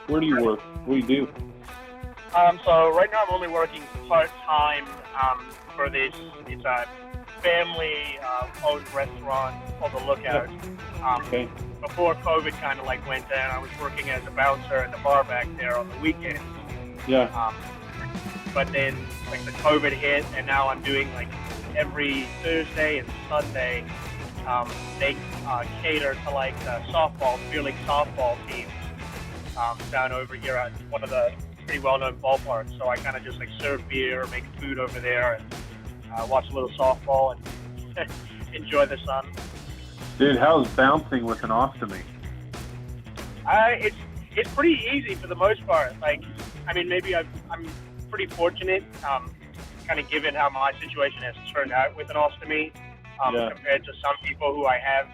Where do you work? What do you do? So right now I'm only working part-time for this. It's a family-owned restaurant called The Lookout. Okay. Before COVID kind of like went down, I was working as a bouncer at the bar back there on the weekends. Yeah. But then like the COVID hit, and now I'm doing like every Thursday and Sunday. They cater to like the softball, field league softball teams down over here at one of the pretty well-known ballparks. So I kind of just like serve beer, make food over there, and watch a little softball and enjoy the sun. Dude, how's bouncing with an ostomy? It's pretty easy for the most part. Like, I mean, maybe I'm pretty fortunate, kind of given how my situation has turned out with an ostomy, compared to some people who I have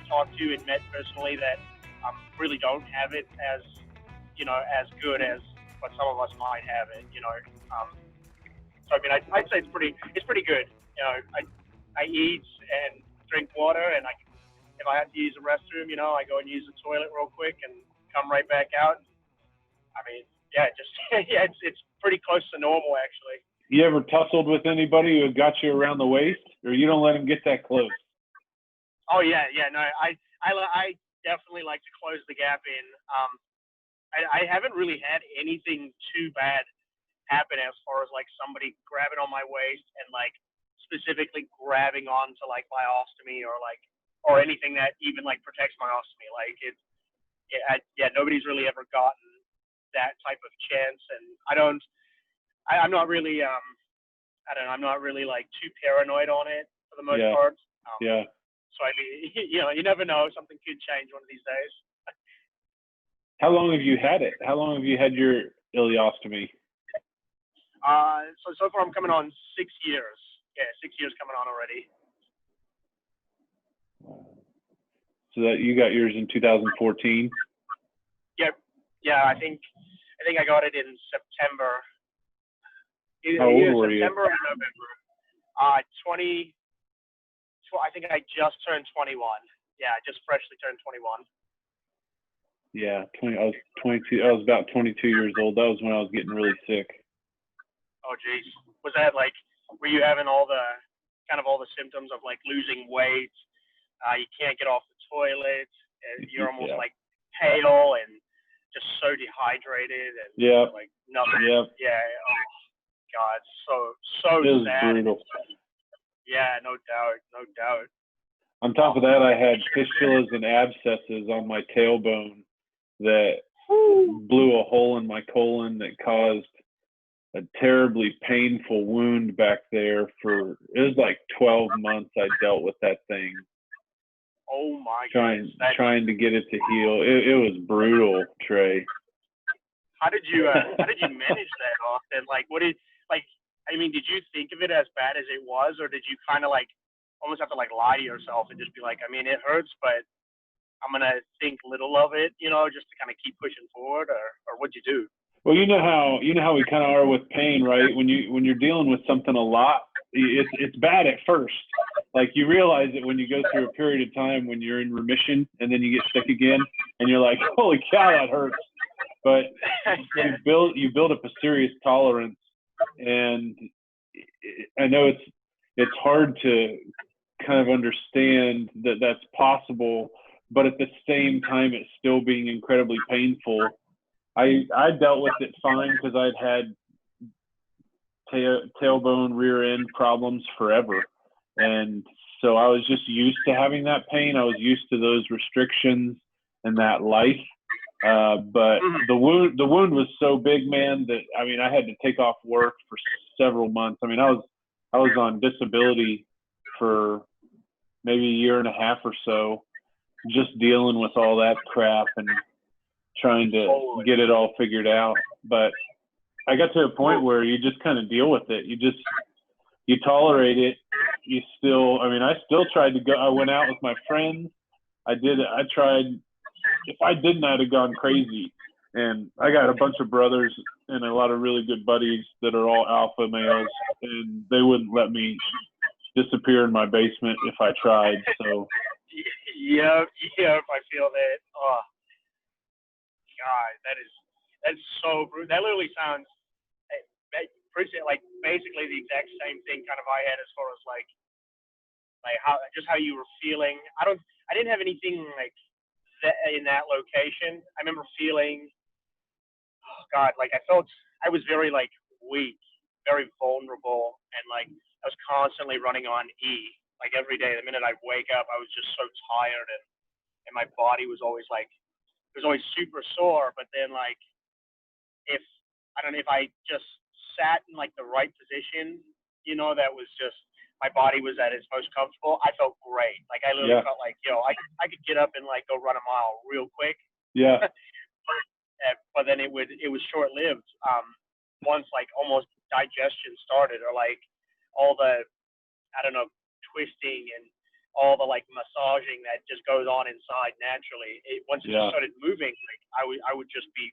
talked to and met personally that really don't have it as good as what some of us might have it. So I mean, I'd say it's pretty good. I eat and drink water, and if I have to use the restroom, I go and use the toilet real quick and come right back out. I mean, yeah, it's pretty close to normal actually. You ever tussled with anybody who got you around the waist, or you don't let them get that close? Oh yeah, no, I definitely like to close the gap in. I haven't really had anything too bad happen as far as like somebody grabbing on my waist and like specifically grabbing onto like my ostomy or anything that even like protects my ostomy. Like nobody's really ever gotten that type of chance, and I'm not really I'm not really like too paranoid on it for the most part. So I mean, you never know, something could change one of these days. How long have you had it? How long have you had your ileostomy? So far I'm coming on 6 years. Yeah, 6 years coming on already. So that you got yours in 2014? Yep. Yeah, I think I got it in September. How old were you? September or November. 20. I think I just turned 21. Yeah, I just freshly turned 21. Yeah, I was 22. I was about 22 years old. That was when I was getting really sick. Oh, geez. Was that like, were you having all the symptoms of like losing weight? You can't get off the toilet. And you're almost like pale and just so dehydrated and like nothing. Yeah. Yeah. Oh, God, so it was sad. Brutal. Yeah, no doubt. On top of that, I had fistulas and abscesses on my tailbone that blew a hole in my colon that caused a terribly painful wound back there it was like 12 months I dealt with that thing. Oh my God. Trying to get it to heal. It was brutal, Trey. How did you manage that, Austin? Did you think of it as bad as it was, or did you kind of like almost have to like lie to yourself and just be like, I mean, it hurts, but I'm gonna think little of it, just to kind of keep pushing forward, or what'd you do? Well, you know how we kind of are with pain, right? When you're dealing with something a lot, it's bad at first. Like you realize it when you go through a period of time when you're in remission, and then you get sick again, and you're like, holy cow, that hurts. But you build up a serious tolerance, and I know it's hard to kind of understand that that's possible, but at the same time, it's still being incredibly painful. I dealt with it fine because I'd had tailbone rear end problems forever, and so I was just used to having that pain. I was used to those restrictions and that life. But the wound was so big, man, that I mean I had to take off work for several months. I mean I was on disability for maybe a year and a half or so, just dealing with all that crap and trying to get it all figured out. But I got to a point where you just kind of deal with it. You tolerate it. I still tried to go. I went out with my friends. I tried. If I didn't, I'd have gone crazy. And I got a bunch of brothers and a lot of really good buddies that are all alpha males, and they wouldn't let me disappear in my basement if I tried. So Yep, I feel that. Oh, God, that's so brutal. That literally sounds like basically the exact same thing kind of I had as far as like how you were feeling. I didn't have anything like that in that location. I remember feeling, oh God, like I was very like weak, very vulnerable, and like I was constantly running on E. Like every day, the minute I wake up, I was just so tired, and my body was always like, it was always super sore. But then like if I just sat in like the right position, that was just, my body was at its most comfortable, I felt great. Like I literally felt like, I could get up and like go run a mile real quick. Yeah. But then it was short lived. Once like almost digestion started, or like all the, I don't know, twisting and all the like massaging that just goes on inside naturally. Once it just started moving, like I would just be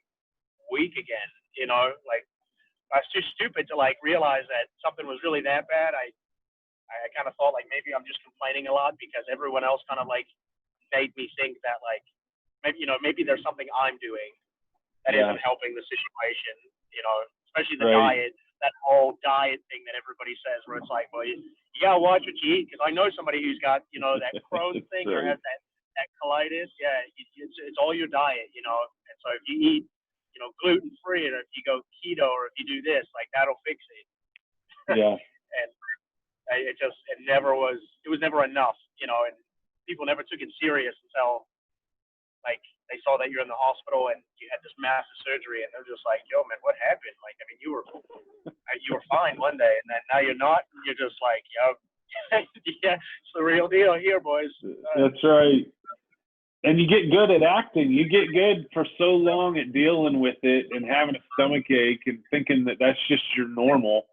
weak again. Like I was too stupid to like realize that something was really that bad. I kind of thought like maybe I'm just complaining a lot because everyone else kind of like made me think that like maybe there's something I'm doing that isn't helping the situation. Especially the diet, that whole diet thing that everybody says, where it's like, well, you gotta watch what you eat, because I know somebody who's got that Crohn thing or has that colitis. Yeah, it's all your diet, And so if you eat gluten free, or if you go keto, or if you do this, like that'll fix it. Yeah. And it was never enough, and people never took it serious until like they saw that you're in the hospital and you had this massive surgery, and they're just like, yo man, what happened? Like, I mean, you were fine one day, and then now you're not, and you're just like, yo, yeah, it's the real deal here, boys. That's right. And you get good at acting. You get good for so long at dealing with it and having a stomach ache and thinking that that's just your normal.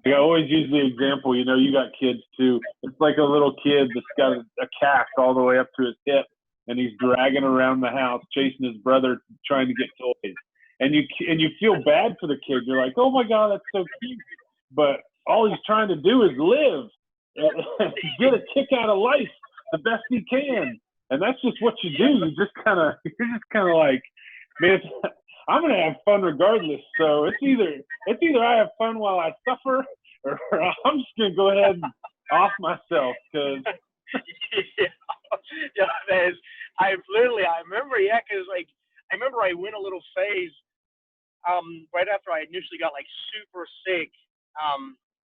Like I always use the example, you got kids too. It's like a little kid that's got a cast all the way up to his hip, and he's dragging around the house, chasing his brother, trying to get toys. And you feel bad for the kid. You're like, oh my God, that's so cute. But all he's trying to do is live and get a kick out of life the best he can. And that's just what you do. You're just kind of like, man, I'm gonna have fun regardless. So it's either I have fun while I suffer, or I'm just gonna go ahead and off myself. Because I remember, because like I remember I went a little phase right after I initially got like super sick.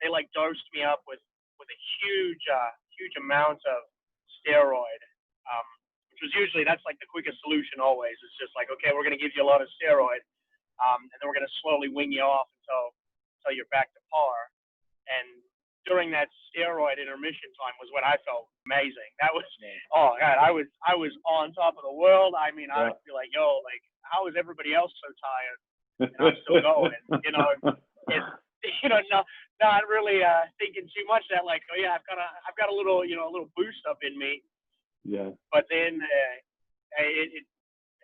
They like dosed me up with a huge amount of steroid. Which was usually, that's like the quickest solution always. It's just like, okay, we're going to give you a lot of steroid, and then we're going to slowly wing you off until you're back to par. And during that steroid intermission time was when I felt amazing. That was, oh God, I was on top of the world. I mean, I would be like, yo, like, how is everybody else so tired? And I'm still going, not really thinking too much that like, oh yeah, I've got a little, a little boost up in me. Yeah. But then it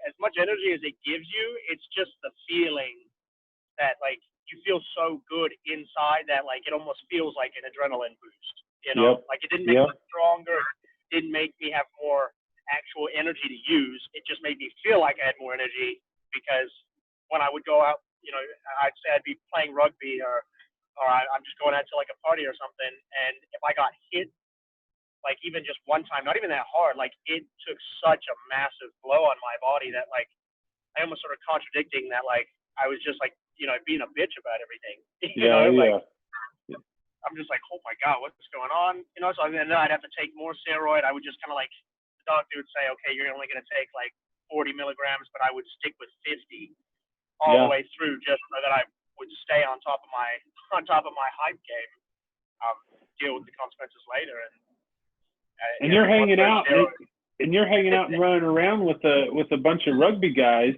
as much energy as it gives you, it's just the feeling that like you feel so good inside that like it almost feels like an adrenaline boost. Like it didn't make me stronger, didn't make me have more actual energy to use. It just made me feel like I had more energy, because when I would go out, I'd say I'd be playing rugby or I'm just going out to like a party or something, and if I got hit like even just one time, not even that hard, like it took such a massive blow on my body that like I almost sort of contradicting that, like I was just like, being a bitch about everything. I'm just like, oh my God, what's going on? So then I'd have to take more steroid. I would just kind of like, the doctor would say, okay, you're only going to take like 40 milligrams, but I would stick with 50 all the way through, just so that I would stay on top of my hype game, deal with the consequences later. And you're hanging out, and running around with a bunch of rugby guys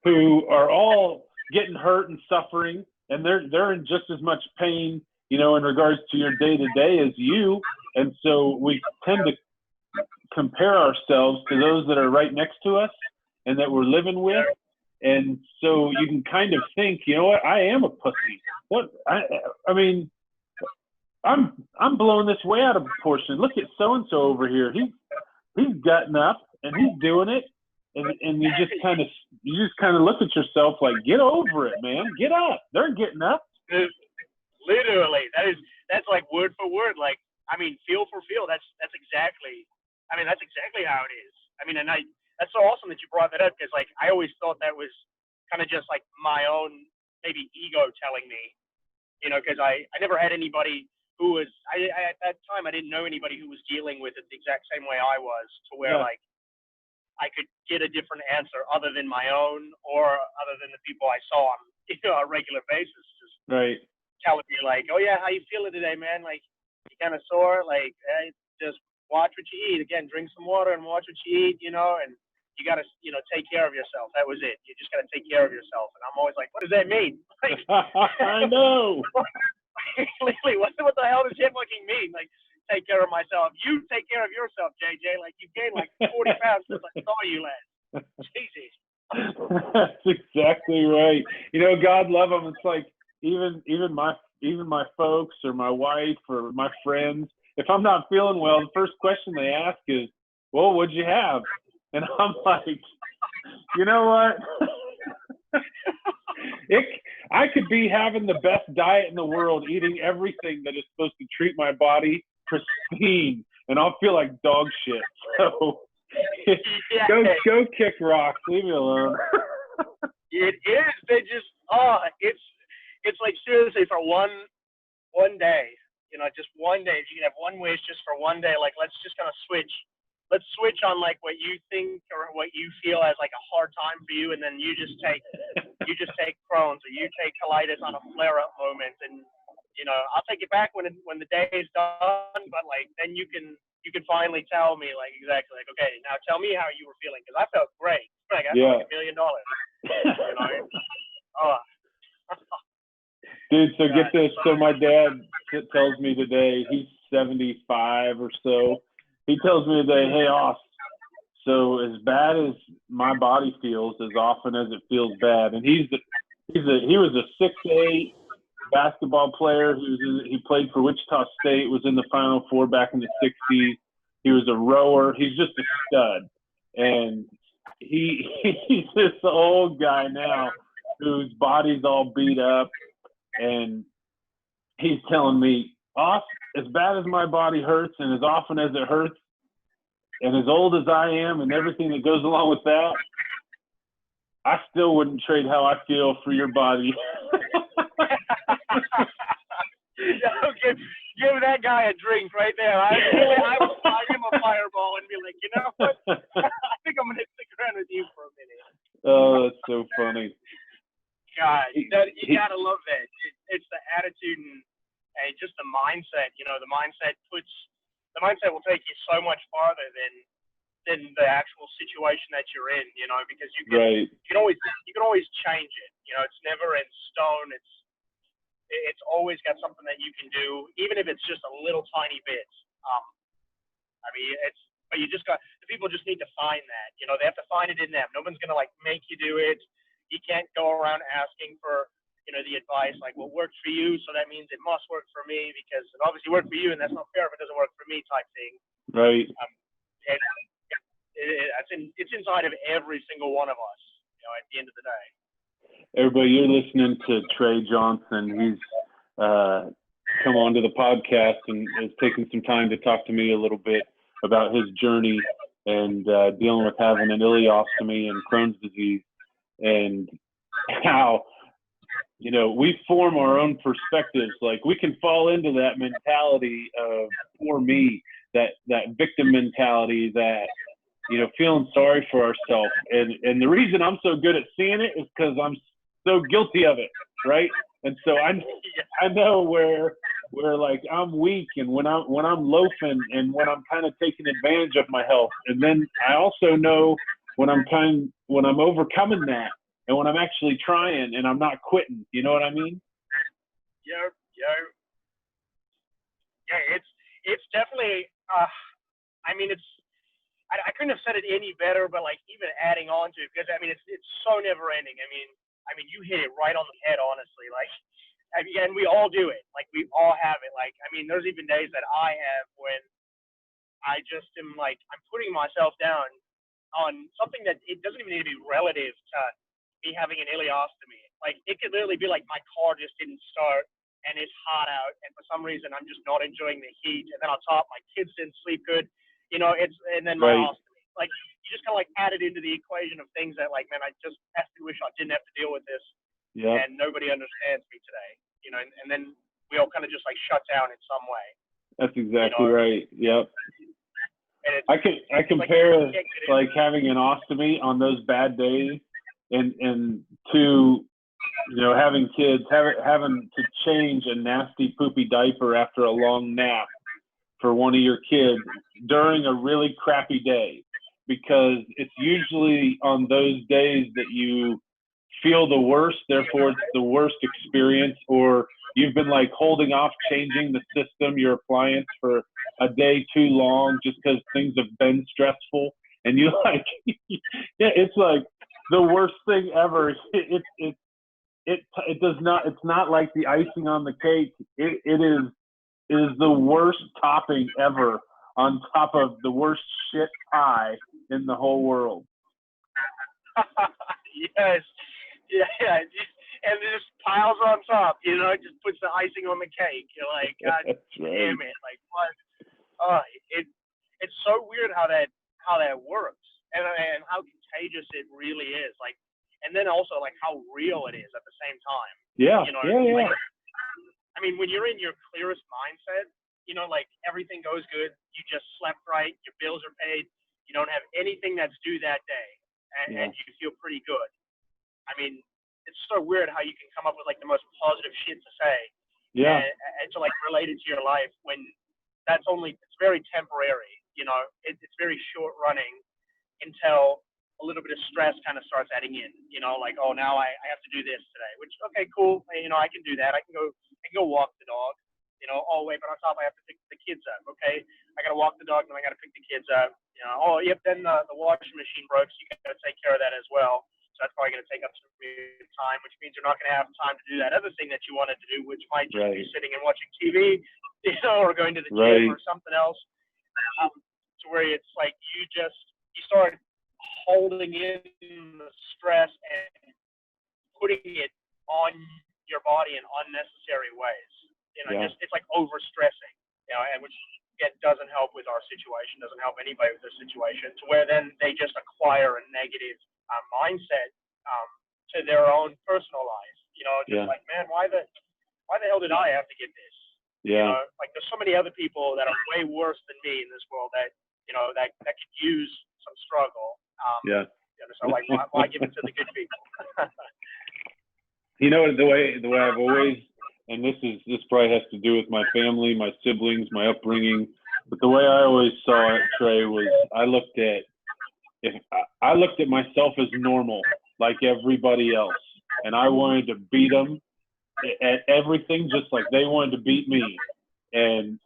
who are all getting hurt and suffering, and they're in just as much pain, in regards to your day to day as you. And so we tend to compare ourselves to those that are right next to us and that we're living with. And so you can kind of think, you know what, I am a pussy. I mean, I'm blowing this way out of proportion. Look at so and so over here. He's gotten up and he's doing it. and you just kind of look at yourself like, get over it, man. Get up. They're getting up. Literally, that's like word for word. Like, I mean, feel for feel. That's exactly. I mean, that's exactly how it is. I mean, and that's so awesome that you brought that up, because like I always thought that was kind of just like my own maybe ego telling me, because I never had anybody who was at that time I didn't know anybody who was dealing with it the exact same way I was, to where like I could get a different answer other than my own, or other than the people I saw on a regular basis, just telling me like, oh yeah, how you feeling today, man? Like, you kind of sore? Like, hey, just watch what you eat. Again, drink some water and watch what you eat, and you got to, take care of yourself. That was it. You just got to take care of yourself. And I'm always like, what does that mean? Like, I know. Literally, what the hell does that fucking mean? Like, take care of myself. You take care of yourself, JJ. Like, you gained like 40 pounds since I saw you last. Jesus. That's exactly right. God love them. It's like even my folks or my wife or my friends, if I'm not feeling well, the first question they ask is, well, what'd you have? And I'm like, you know what? I could be having the best diet in the world, eating everything that is supposed to treat my body pristine, and I'll feel like dog shit. So go kick rocks. Leave me alone. It is. They just it's like seriously for one day, just one day. If you can have one wish just for one day, like let's just kind of switch. Let's switch on like what you think or what you feel as like a hard time for you, and then you just take Crohn's or you take colitis on a flare-up moment, and I'll take it back when the day is done. But like then you can finally tell me like exactly like, okay, now tell me how you were feeling, because I felt great. Like I felt like $1 million. Dude, so get this. So my dad tells me today, he's 75 or so. He tells me today, hey, Ost, so as bad as my body feels, as often as it feels bad, and he was a 6'8" basketball player. He played for Wichita State, was in the Final Four back in the 60s. He was a rower. He's just a stud. And he's this old guy now whose body's all beat up. And he's telling me, Ost, as bad as my body hurts and as often as it hurts, and as old as I am and everything that goes along with that, I still wouldn't trade how I feel for your body. Give that guy a drink right there. I would buy him a fireball and be like, you know what? I think I'm going to stick around with you for a minute. Oh, that's so funny. God, you got to love that. It's the attitude and just the mindset. The mindset will take you so much farther than the actual situation that you're in, because you can always change it. It's never in stone. It's always got something that you can do, even if it's just a little tiny bit. But the people just need to find that. They have to find it in them. No one's gonna like make you do it. You can't go around asking for the advice like what works for you, so that means it must work for me because it obviously worked for you, and that's not fair if it doesn't work for me type thing. Right. It's inside of every single one of us. At the end of the day. Everybody, you're listening to Trey Johnson. He's come onto the podcast and has taken some time to talk to me a little bit about his journey and dealing with having an ileostomy and Crohn's disease, and how we form our own perspectives. Like we can fall into that mentality of poor me, that victim mentality, that feeling sorry for ourselves. And the reason I'm so good at seeing it is because I'm so guilty of it, right? And so I know where like I'm weak, and when I'm loafing, and when I'm kind of taking advantage of my health. And then I also know when I'm overcoming that, and when I'm actually trying and I'm not quitting. You know what I mean? Yeah. It's definitely. I couldn't have said it any better, but like even adding on to it, because it's so never ending. I mean, you hit it right on the head, honestly. Like, and we all do it. Like, we all have it. Like, there's even days that I have when I just am like, I'm putting myself down on something that it doesn't even need to be relative to me having an ileostomy. Like, it could literally be like my car just didn't start and it's hot out, and for some reason I'm just not enjoying the heat. And then on top, my kids didn't sleep good. And then my ostomy. Like, you just kind of like add it into the equation of things that, like, man, I just actually wish I didn't have to deal with this. Yeah. And nobody understands me today. And then we all kind of just like shut down in some way. That's exactly right. Yep. I compare like having an ostomy on those bad days and to having kids, having to change a nasty poopy diaper after a long nap for one of your kids during a really crappy day, because it's usually on those days that you feel the worst, therefore it's the worst experience, or you've been like holding off changing the system, your appliance, for a day too long just because things have been stressful, and you like it's like the worst thing ever. It does not, it's not like the icing on the cake. It is the worst topping ever on top of the worst shit pie in the whole world. Yes. Yeah. And it just piles on top, it just puts the icing on the cake. You're like, God damn it. Like, what? It's so weird how that works, and how contagious it really is. Like, and then also like how real it is at the same time. Yeah. Like, I mean, when you're in your clearest mindset, like everything goes good. You just slept right. Your bills are paid. You don't have anything that's due that day, and you feel pretty good. I mean, it's so weird how you can come up with like the most positive shit to say. Yeah. And to like relate it to your life when it's very temporary. It's very short running until a little bit of stress kind of starts adding in. Like, oh, now I have to do this today. Which, okay, cool. I can do that. I can go walk the dog. Oh wait, but on top I have to pick the kids up. Okay, I gotta walk the dog, then I gotta pick the kids up. Oh yep, then the washing machine broke, so you gotta take care of that as well. So that's probably gonna take up some time, which means you're not gonna have time to do that other thing that you wanted to do, which might just be sitting and watching TV, or going to the gym or something else. To where it's like you start holding in the stress and putting it on your body in unnecessary ways. It's like overstressing, and which doesn't help with our situation, doesn't help anybody with their situation, to where then they just acquire a negative mindset to their own personal life. Like, man, why the hell did I have to get this? Yeah. Like, there's so many other people that are way worse than me in this world that that could use some struggle. So like, why give it to the good people? The way I've always, and this probably has to do with my family, my siblings, my upbringing, but the way I always saw it, Trey, was I looked at myself as normal, like everybody else, and I wanted to beat them at everything just like they wanted to beat me. And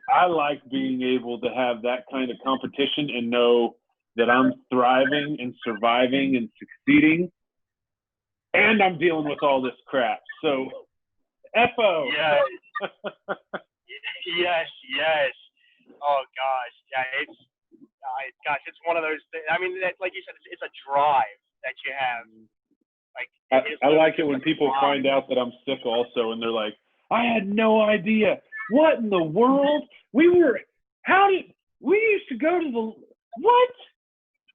I like being able to have that kind of competition and know that I'm thriving and surviving and succeeding, and I'm dealing with all this crap. So, FO. Yeah. Yes. Oh gosh, yeah. It's one of those things. I mean, like you said, it's a drive that you have. Like, I like it when people find out that I'm sick also, and they're like, I had no idea. What in the world? We used to go to the, what?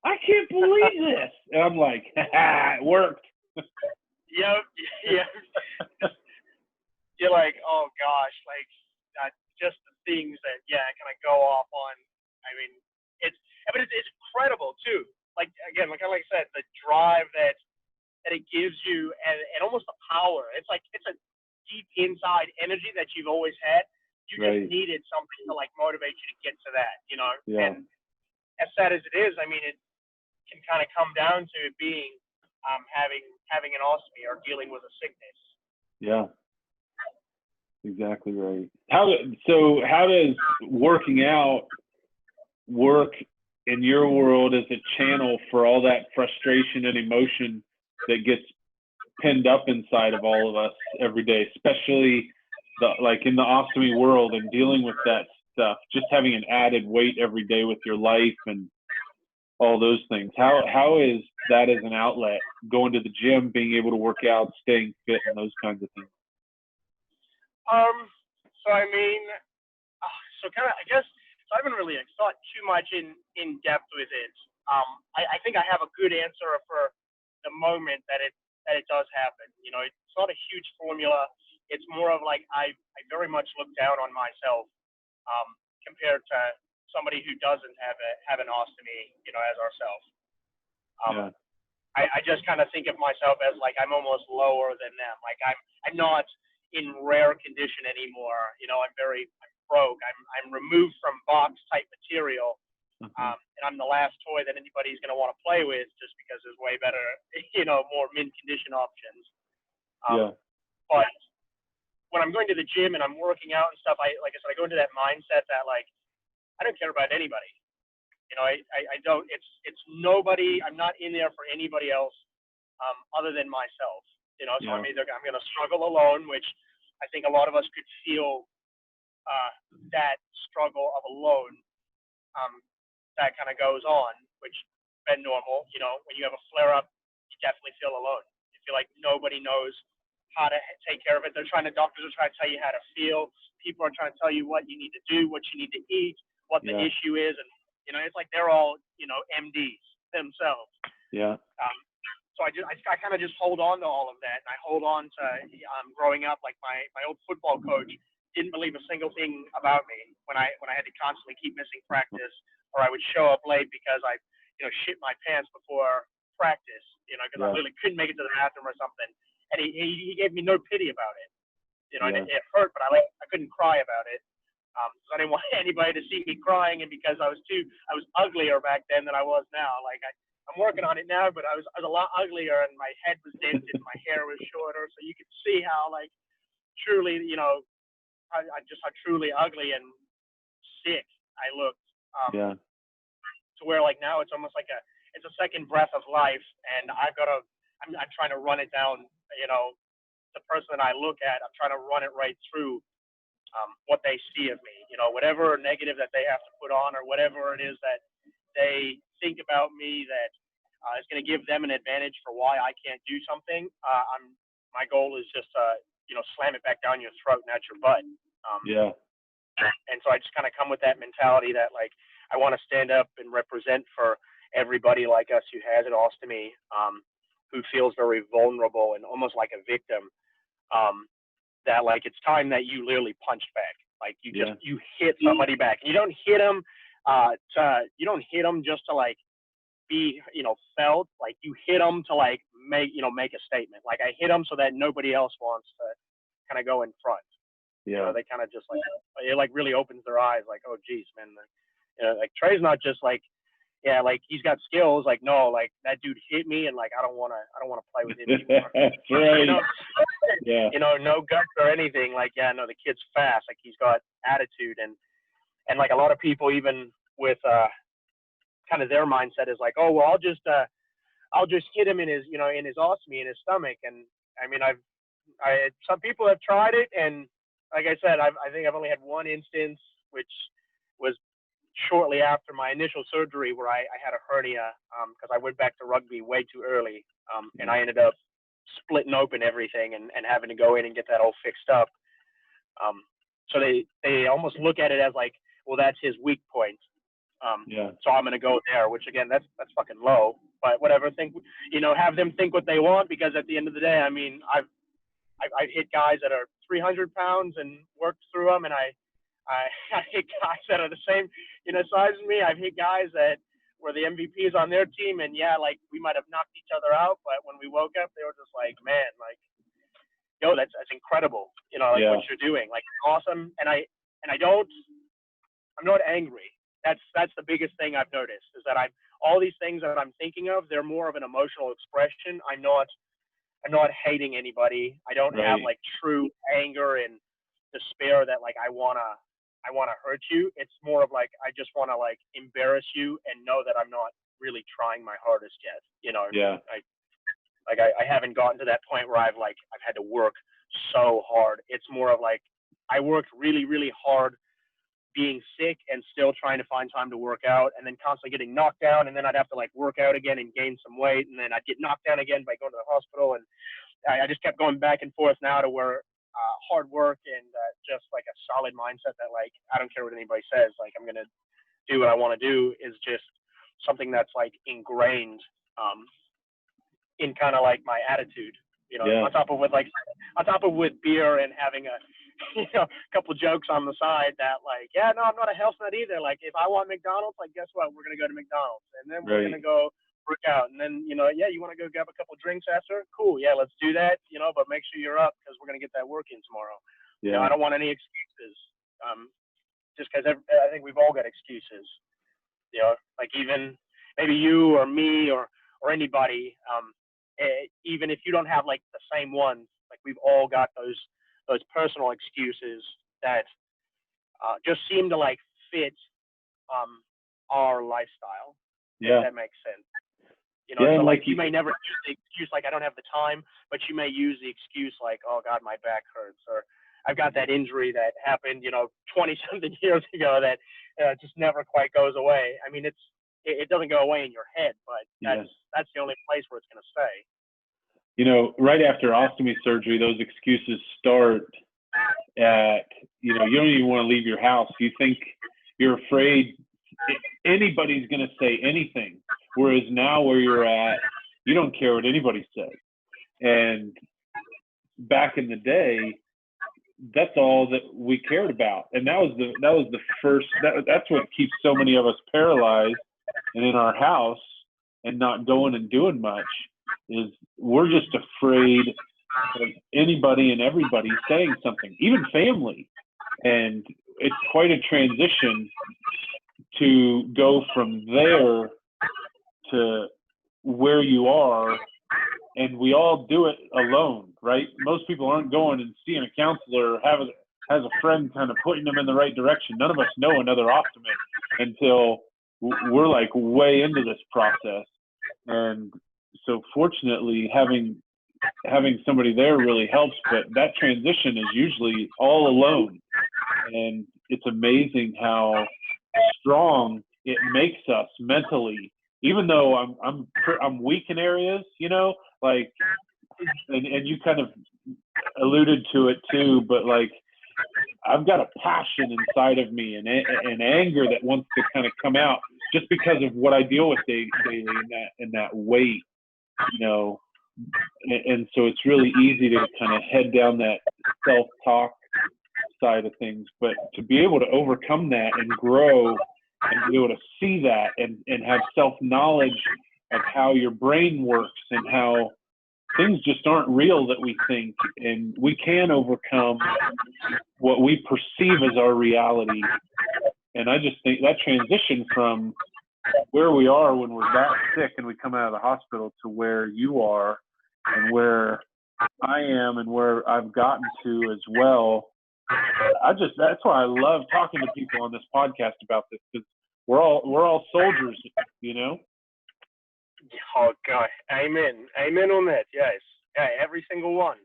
I can't believe this. And I'm like, it worked. Yep. Yeah. You're like, oh gosh, like just the things that kind of go off on. I mean, it's incredible too. Like, again, like I said, the drive that it gives you, and almost the power. It's like it's a deep inside energy that you've always had. You just needed something to like motivate you to get to that, Yeah. And as sad as it is, I mean, it can kind of come down to being having an ostomy or dealing with a sickness. Yeah. Exactly right. How does working out work in your world as a channel for all that frustration and emotion that gets pinned up inside of all of us every day, especially like in the ostomy world and dealing with that stuff, just having an added weight every day with your life? And all those things. How is that as an outlet, going to the gym, being able to work out, staying fit, and those kinds of things? So I mean, so kind of, I guess, so I haven't really thought too much in depth with it. I think I have a good answer for the moment that it does happen. You know, it's not a huge formula. It's more of like I very much look down on myself compared to somebody who doesn't have an ostomy, you know, as ourselves. Yeah. I just kind of think of myself as like I'm almost lower than them. Like I'm not in rare condition anymore. You know, I'm broke. I'm removed from box type material, and I'm the last toy that anybody's going to want to play with just because there's way better, you know, more mint condition options. But when I'm going to the gym and I'm working out and stuff, like I said, I go into that mindset that like I don't care about anybody. You know, I don't. It's nobody. I'm not in there for anybody else other than myself. You know, so I'm going to struggle alone, which I think a lot of us could feel that struggle of alone that kind of goes on, which been normal. You know, when you have a flare up, you definitely feel alone. You feel like nobody knows how to take care of it. Doctors are trying to tell you how to feel. People are trying to tell you what you need to do, what you need to eat, what the issue is, and you know, it's like they're all, you know, MDs themselves. Yeah. So I kind of just hold on to all of that, and I hold on to growing up. Like my old football coach didn't believe a single thing about me when I had to constantly keep missing practice, or I would show up late because I, you know, shit my pants before practice, you know, because I really couldn't make it to the bathroom or something. And he gave me no pity about it. You know, it hurt, but I couldn't cry about it. So I didn't want anybody to see me crying, and because I was uglier back then than I was now. Like I'm working on it now, but I was a lot uglier, and my head was dented, my hair was shorter, so you could see how like truly, you know, how truly ugly and sick I looked. To where like now it's almost like it's a second breath of life, and I'm trying to run it down. You know, the person that I look at, I'm trying to run it right through. What they see of me, you know, whatever negative that they have to put on, or whatever it is that they think about me that is going to give them an advantage for why I can't do something. My goal is just you know, slam it back down your throat and at your butt. And so I just kind of come with that mentality that like I want to stand up and represent for everybody like us who has an ostomy, who feels very vulnerable and almost like a victim. That like it's time that you literally punch back. Like you hit somebody back. You don't hit them just to like be, you know, felt. Like you hit them to like make a statement. Like I hit them so that nobody else wants to kind of go in front. You know, they kind of just like it like really opens their eyes. Like, oh geez, man. You know, like Trey's not just like, yeah, like he's got skills. Like no, like that dude hit me, and like I don't want to play with him anymore. Right. You know? You know, no guts or anything. Like yeah, no, the kid's fast. Like he's got attitude, and like a lot of people, even with kind of their mindset is like, oh well, I'll just hit him in his, you know, in his ostomy, in his stomach. And I mean, some people have tried it, and like I said, I think I've only had one instance, which was shortly after my initial surgery, where I had a hernia because I went back to rugby way too early, and I ended up splitting open everything and having to go in and get that all fixed up. So they almost look at it as like, well, that's his weak point. So I'm going to go there, which again, that's fucking low, but whatever. You know, have them think what they want, because at the end of the day, I mean, I've hit guys that are 300 pounds and worked through them, and I hit guys that are the same, you know, size as me. I've hit guys that were the MVPs on their team, and yeah, like we might have knocked each other out, but when we woke up, they were just like, man, like, yo, that's incredible, you know, like what you're doing, like awesome. And I'm not angry. That's the biggest thing I've noticed, is that all these things that I'm thinking of, they're more of an emotional expression. I'm not hating anybody. I don't have like true anger and despair that like I wanna hurt you. It's more of like I just wanna like embarrass you and know that I'm not really trying my hardest yet. You know, I haven't gotten to that point where I've had to work so hard. It's more of like I worked really, really hard being sick and still trying to find time to work out, and then constantly getting knocked down, and then I'd have to like work out again and gain some weight, and then I'd get knocked down again by going to the hospital, and I just kept going back and forth now to where hard work and just like a solid mindset that like I don't care what anybody says, like I'm gonna do what I want to do is just something that's like ingrained in kind of like my attitude, you know, on top of with beer and having a couple jokes on the side that like, yeah, no, I'm not a health nut either. Like if I want McDonald's, like guess what? We're gonna go to McDonald's, and then we're gonna go work out, and then you want to go grab a couple drinks after? Cool, yeah, let's do that. But make sure you're up because we're gonna get that work in tomorrow. Yeah. I don't want any excuses. Just because I think we've all got excuses. Like even maybe you or me or anybody, even if you don't have like the same ones, like we've all got those personal excuses that just seem to like fit our lifestyle. Yeah, if that makes sense. So like you may never use the excuse like I don't have the time, but you may use the excuse like, oh God, my back hurts, or I've got that injury that happened 20-something years ago that just never quite goes away. I mean, it doesn't go away in your head, but that's the only place where it's going to stay. Right after ostomy surgery, those excuses start at, you don't even want to leave your house. You think you're afraid anybody's going to say anything. Whereas now where you're at, you don't care what anybody says. And back in the day, that's all that we cared about. And that was the first, that's what keeps so many of us paralyzed and in our house and not going and doing much, is we're just afraid of anybody and everybody saying something, even family. And it's quite a transition to go from there to where you are. And we all do it alone, right? Most people aren't going and seeing a counselor or has a friend kind of putting them in the right direction. None of us know another optimist until we're like way into this process. And so fortunately having somebody there really helps, but that transition is usually all alone. And it's amazing how strong it makes us mentally, even though I'm weak in areas, like, and you kind of alluded to it too, but like, I've got a passion inside of me and anger that wants to kind of come out just because of what I deal with daily in that weight, and so it's really easy to kind of head down that self-talk side of things, but to be able to overcome that and grow and be able to see that and have self-knowledge of how your brain works and how things just aren't real that we think, and we can overcome what we perceive as our reality. And I just think that transition from where we are when we're that sick and we come out of the hospital to where you are and where I am and where I've gotten to as well, that's why I love talking to people on this podcast about this, because we're all soldiers, Oh God, amen on that. Yes, yeah, every single one.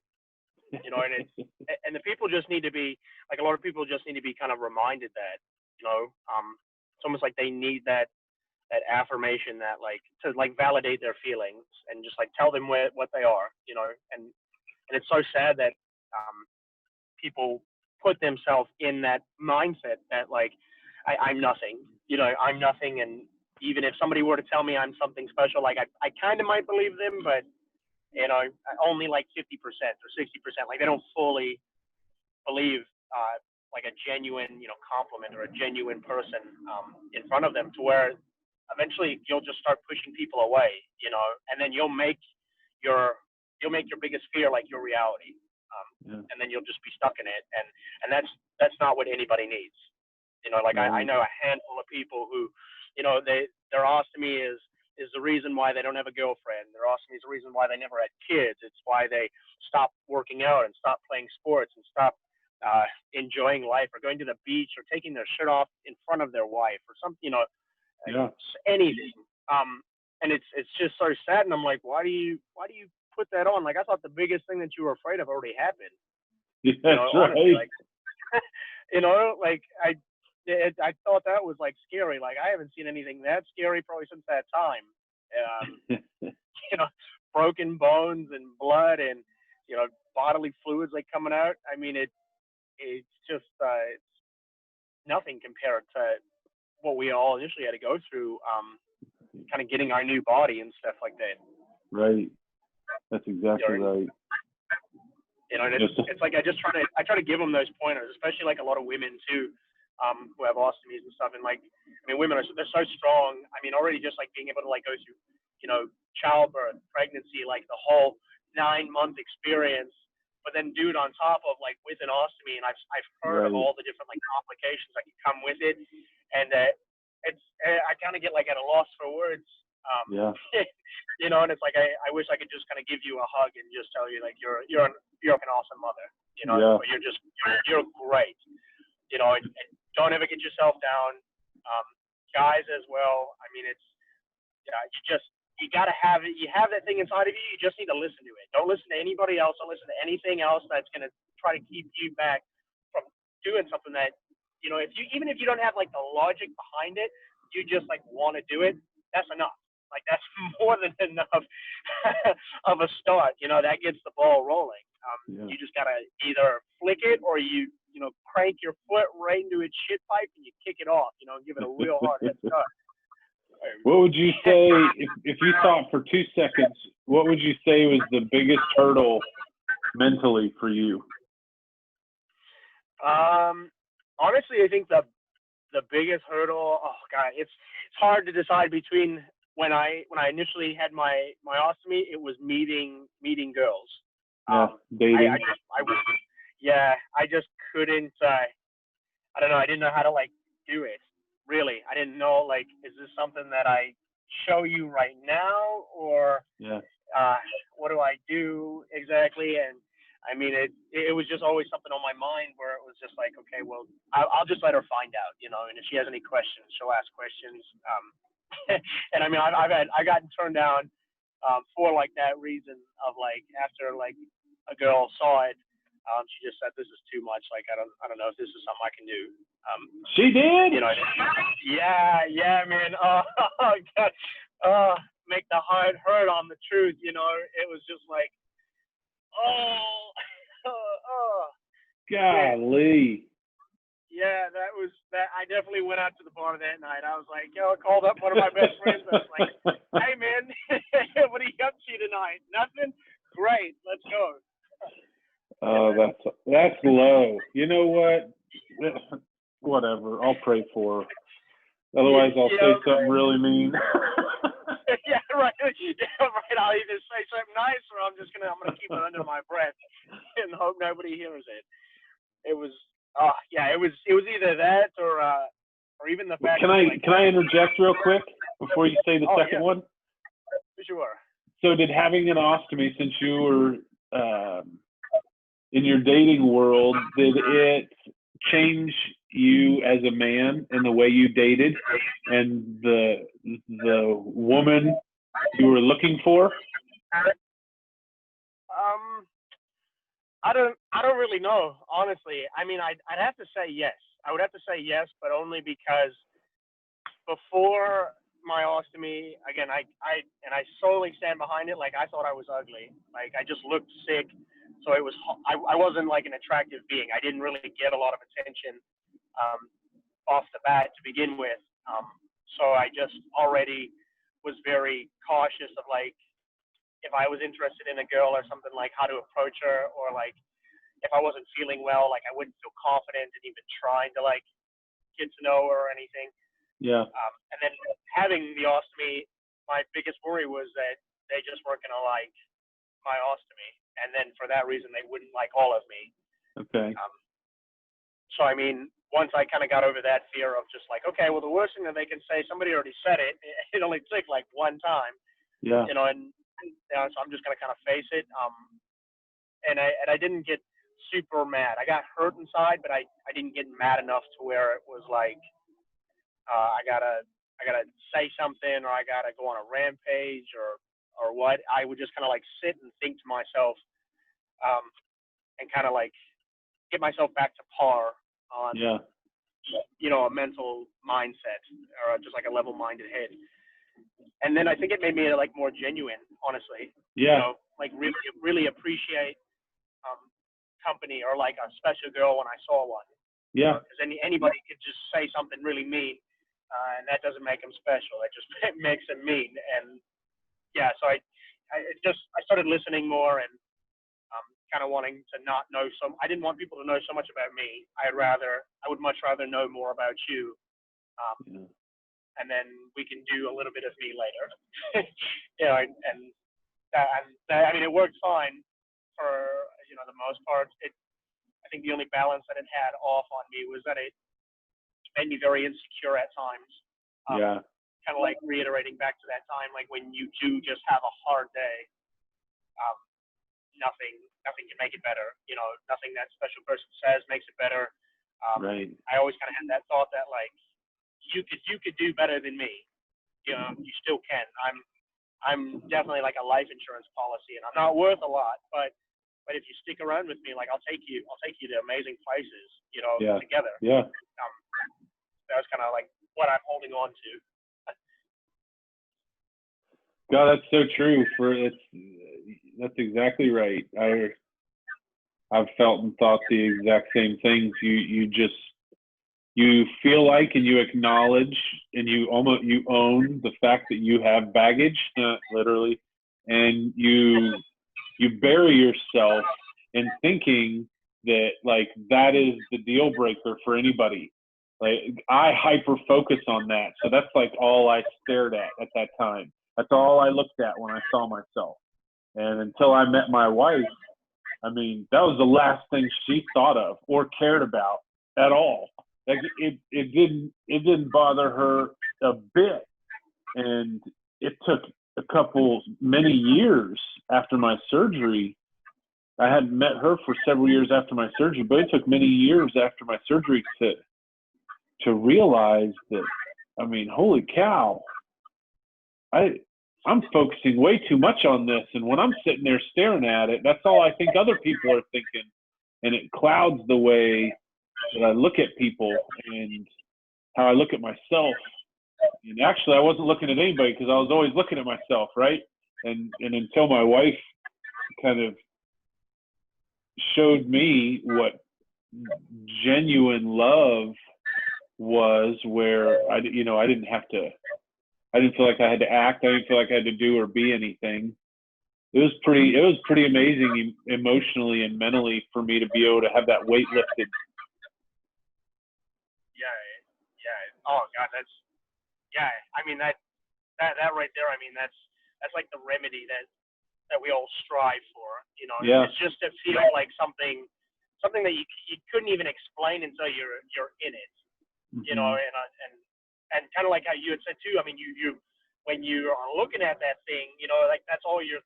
And the people just need to be like, a lot of people just need to be kind of reminded that, it's almost like they need that affirmation that like to like validate their feelings and just like tell them what they are, and it's so sad that people put themselves in that mindset that like I'm nothing, I'm nothing, and even if somebody were to tell me I'm something special, like I kind of might believe them, but only like 50% or 60%, like they don't fully believe like a genuine compliment or a genuine person in front of them, to where eventually you'll just start pushing people away, and then you'll make your biggest fear like your reality, and then you'll just be stuck in it, and that's not what anybody needs. Like I know a handful of people who, their ostomy is the reason why they don't have a girlfriend. Their ostomy is the reason why they never had kids. It's why they stop working out and stop playing sports and stop enjoying life, or going to the beach, or taking their shirt off in front of their wife, or something, anything. And it's just so sad. And I'm like, why do you put that on? Like, I thought the biggest thing that you were afraid of already happened. Yeah, that's right. Honestly, like, like I thought that was like scary. Like I haven't seen anything that scary probably since that time. You know, broken bones and blood and bodily fluids like coming out. I mean, it's just it's nothing compared to what we all initially had to go through. Kind of getting our new body and stuff like that. Right. That's exactly right. And it's like I try to give them those pointers, especially like a lot of women too, who have ostomies and stuff. And like, I mean, women they're so strong. I mean, already just like being able to like go through, childbirth, pregnancy, like the whole 9-month experience. But then do it on top of like with an ostomy, and I've heard of all the different like complications that can come with it, and I kind of get like at a loss for words. And it's like I wish I could just kind of give you a hug and just tell you like you're an awesome mother. You're great. And don't ever get yourself down. Guys as well. I mean, you gotta have it. You have that thing inside of you. You just need to listen to it. Don't listen to anybody else. Don't listen to anything else that's gonna try to keep you back from doing something that even if you don't have like the logic behind it, you just like want to do it. That's enough. Like that's more than enough of a start. That gets the ball rolling. You just gotta either flick it or you crank your foot right into its shit pipe and you kick it off. Give it a real hard head start. What would you say if you thought for 2 seconds? What would you say was the biggest hurdle mentally for you? Honestly, I think the biggest hurdle. Oh God, it's hard to decide between when I initially had my ostomy. It was meeting girls. Dating. I just couldn't. I don't know. I didn't know how to like do it. Really, I didn't know like, is this something that I show you right now, or what do I do exactly? And I mean, it was just always something on my mind where it was just like, okay, well, I'll just let her find out, and if she has any questions, she'll ask questions. And I mean, I've gotten turned down for like that reason of like after like a girl saw it, she just said, this is too much. Like, I don't know if this is something I can do. She did? Yeah, man. Oh, God. Make the heart hurt on the truth, It was just like, golly. Yeah, that was that. I definitely went out to the bar that night. I was like, I called up one of my best friends. I was like, hey, man, what are you up to tonight? Nothing? Great. Let's go. Oh, that's low. You know what? Whatever. I'll pray for her. Otherwise, I'll say something really mean. Yeah, right. I'll either say something nice, or I'm gonna keep it under my breath and hope nobody hears it. It was, it was either that or even the fact. Can I interject real quick before you say the second one? Sure. So, did having an ostomy, since you were in your dating world, did it change you as a man in the way you dated and the woman you were looking for? I don't really know, honestly. I mean, I'd have to say yes. I would have to say yes, but only because before my ostomy, again, I solely stand behind it. Like, I thought I was ugly. Like, I just looked sick. So I wasn't like an attractive being. I didn't really get a lot of attention off the bat to begin with. So I just already was very cautious of like, if I was interested in a girl or something, like how to approach her, or like if I wasn't feeling well, like I wouldn't feel confident in even trying to like get to know her or anything. Yeah. And then having the ostomy, my biggest worry was that they just weren't gonna like my ostomy, and then for that reason they wouldn't like all of me. Okay. So I mean, once I kind of got over that fear of just like, okay, well, the worst thing that they can say, somebody already said it. It only took like one time. Yeah. So I'm just gonna kind of face it. And I didn't get super mad. I got hurt inside, but I didn't get mad enough to where it was like, I gotta say something, or I gotta go on a rampage, or what. I would just kind of like sit and think to myself, and kind of like get myself back to par on a mental mindset or just like a level-minded head. And then I think it made me like more genuine, honestly. Yeah. Like really appreciate company or like a special girl when I saw one. Yeah. Because anybody could just say something really mean, and that doesn't make them special. It just makes them mean. And yeah, so I started listening more and kind of wanting to not know I didn't want people to know so much about me. I would much rather know more about you. And then we can do a little bit of me later. And I mean, it worked fine for, the most part. I think the only balance that it had off on me was that it made me very insecure at times. Kind of like reiterating back to that time, like when you do just have a hard day, nothing can make it better. Nothing that special person says makes it better. Right. I always kind of had that thought that like you could do better than me. You still can. I'm definitely like a life insurance policy, and I'm not worth a lot, but if you stick around with me, like I'll take you to amazing places, together. Yeah. That was kind of like what I'm holding on to. God, that's so true. That's exactly right. I've felt and thought the exact same things. You feel like, and you acknowledge, and you own the fact that you have baggage, literally, and you bury yourself in thinking that like that is the deal breaker for anybody. Like I hyper focus on that, so that's like all I stared at that time. That's all I looked at when I saw myself. And until I met my wife, I mean, that was the last thing she thought of or cared about at all. Like it didn't bother her a bit. And it took many years after my surgery. I hadn't met her for several years after my surgery, but it took many years after my surgery to realize that, I mean, holy cow, I'm focusing way too much on this. And when I'm sitting there staring at it, that's all I think other people are thinking. And it clouds the way that I look at people and how I look at myself. And actually, I wasn't looking at anybody because I was always looking at myself, right? And until my wife kind of showed me what genuine love was, where I didn't feel like I had to act. I didn't feel like I had to do or be anything. It was pretty amazing emotionally and mentally for me to be able to have that weight lifted. Yeah. Oh God, I mean that right there. I mean that's like the remedy that we all strive for. Yeah. It's just to feel like something that you couldn't even explain until you're in it. Mm-hmm. And kind of like how you had said too. I mean, you when you are looking at that thing, like that's all you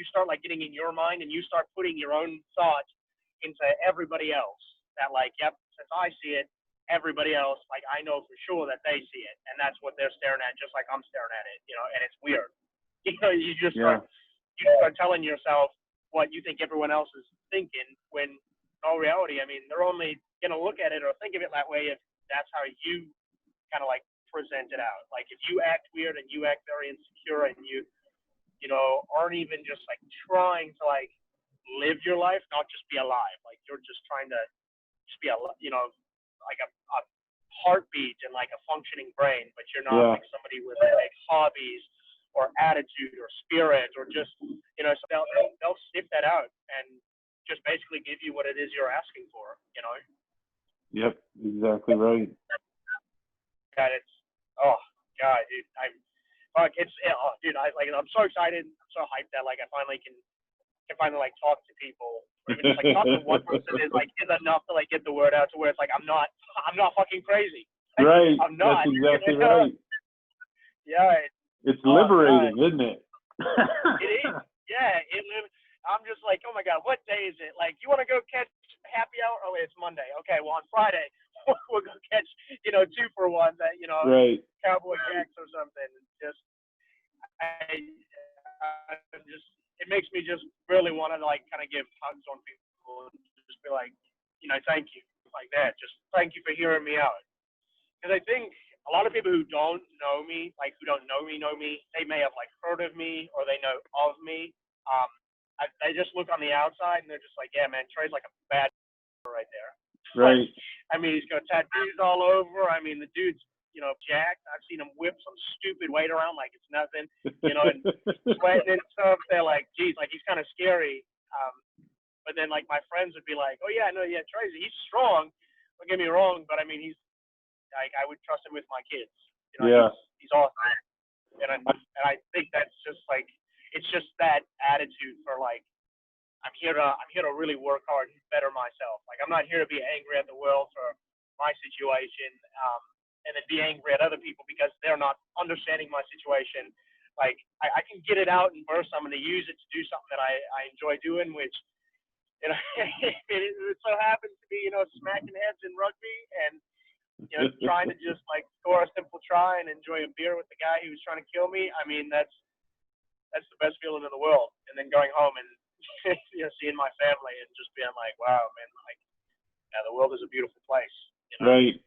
start like getting in your mind, and you start putting your own thoughts into everybody else. That like, yep, since I see it, everybody else, like I know for sure that they see it, and that's what they're staring at, just like I'm staring at it. And it's weird. You just start telling yourself what you think everyone else is thinking, when in all reality, I mean, they're only gonna look at it or think of it that way if that's how you kind of like present it out. Like if you act weird and you act very insecure and you aren't even just like trying to like live your life, not just be alive. Like you're just trying to just be like a heartbeat and like a functioning brain, but you're not like somebody with like hobbies or attitude or spirit or just so they'll sniff that out and just basically give you what it is you're asking for. Yep, exactly right. God, oh God, dude, I'm so excited. I'm so hyped that like I finally can like talk to people. Or even just like talk to one person is enough to like get the word out to where it's like I'm not fucking crazy. Like, right. I'm not. That's exactly right. Yeah. It's liberating, isn't it? It is. Yeah. I'm just like, oh my God, what day is it? Like, you want to go catch happy hour? Oh, it's Monday. Okay, well on Friday we'll go catch 2-for-1s at right. Cowboy Jacks or something. It makes me just really want to like kind of give hugs on people and just be like, thank you, like that. Just thank you for hearing me out. I think a lot of people who don't know me, like who don't know me, they may have like heard of me or they know of me. Um, they just look on the outside and they're just like, yeah, man, Trey's like a bad right there. Right. Like, I mean, he's got tattoos all over. I mean, the dude's, you know, jacked. I've seen him whip some stupid weight around like it's nothing, you know, and sweating and stuff. They're like, geez, like he's kind of scary. But then like my friends would be like, oh yeah, no, yeah, Trey's, he's strong. Don't get me wrong, but I mean, he's like, I would trust him with my kids. You know, Yeah. he's awesome. And I think that's just like, it's just that attitude for like, I'm here to really work hard and better myself. Like I'm not here to be angry at the world for my situation, and then be angry at other people because they're not understanding my situation. Like I can get it out and burst. I'm going to use it to do something that I enjoy doing, which, you know, it so happens to be, you know, smacking heads in rugby and, you know, trying to just like score a simple try and enjoy a beer with the guy who was trying to kill me. I mean, that's the best feeling in the world. And then going home and, you know, seeing my family and just being like, wow, man, like, yeah, the world is a beautiful place. You know? Right.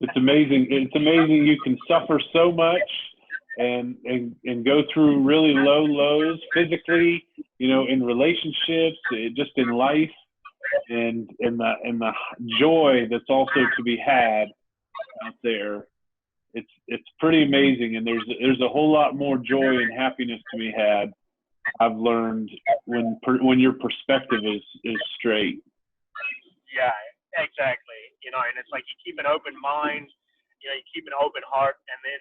It's amazing. It's amazing you can suffer so much and go through really low lows physically, you know, in relationships, just in life, and the joy that's also to be had out there. It's pretty amazing, and there's a whole lot more joy and happiness to be had. I've learned when your perspective is straight. Yeah, exactly. You know, and it's like you keep an open mind, you know, you keep an open heart, and then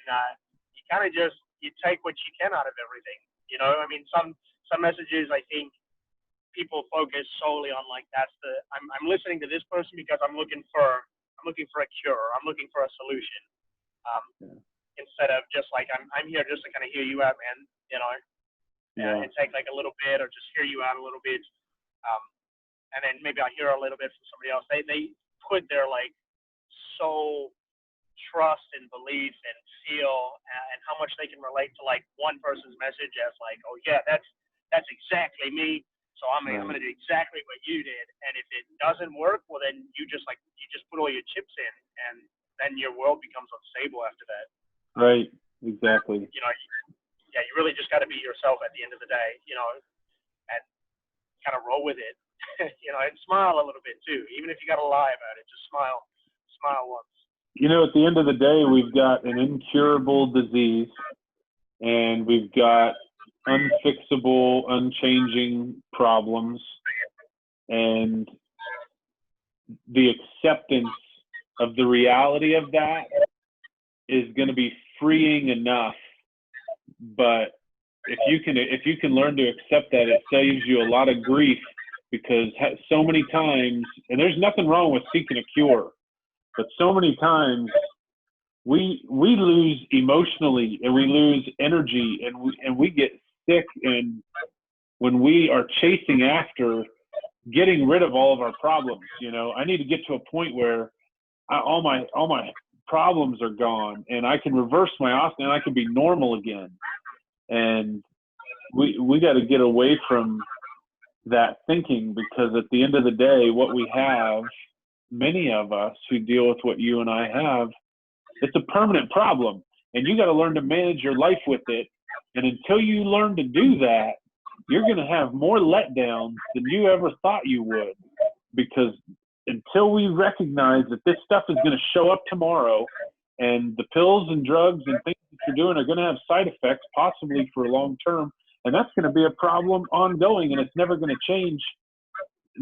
you kind of just you take what you can out of everything. You know, I mean, some messages I think people focus solely on like I'm listening to this person because I'm looking for a cure, I'm looking for a solution, instead of just like I'm here just to kind of hear you out, man. You know, and take like a little bit or just hear you out a little bit. And then maybe I'll hear a little bit from somebody else. They put their like soul, trust and belief and feel and how much they can relate to like one person's message as like, oh yeah, that's exactly me. So I'm gonna do exactly what you did. And if it doesn't work, well then you just put all your chips in, and then your world becomes unstable after that. Right. Exactly. You know, yeah, you really just got to be yourself at the end of the day. You know, and kind of roll with it. You know, and smile a little bit too. Even if you got to lie about it, just smile once. You know, at the end of the day, we've got an incurable disease, and we've got unfixable, unchanging problems, and the acceptance of the reality of that is going to be freeing enough. But if you can learn to accept that, it saves you a lot of grief, because so many times, and there's nothing wrong with seeking a cure, but so many times we lose emotionally, and we lose energy, and we get sick, and when we are chasing after getting rid of all of our problems, you know, I need to get to a point where all my problems are gone, and I can reverse my ostomy, and I can be normal again. And we got to get away from that thinking, because at the end of the day, what we have, many of us who deal with what you and I have, it's a permanent problem, and you got to learn to manage your life with it. And until you learn to do that, you're going to have more letdowns than you ever thought you would, because until we recognize that this stuff is going to show up tomorrow, and the pills and drugs and things that you're doing are going to have side effects, possibly for long term, and that's going to be a problem ongoing, and it's never going to change.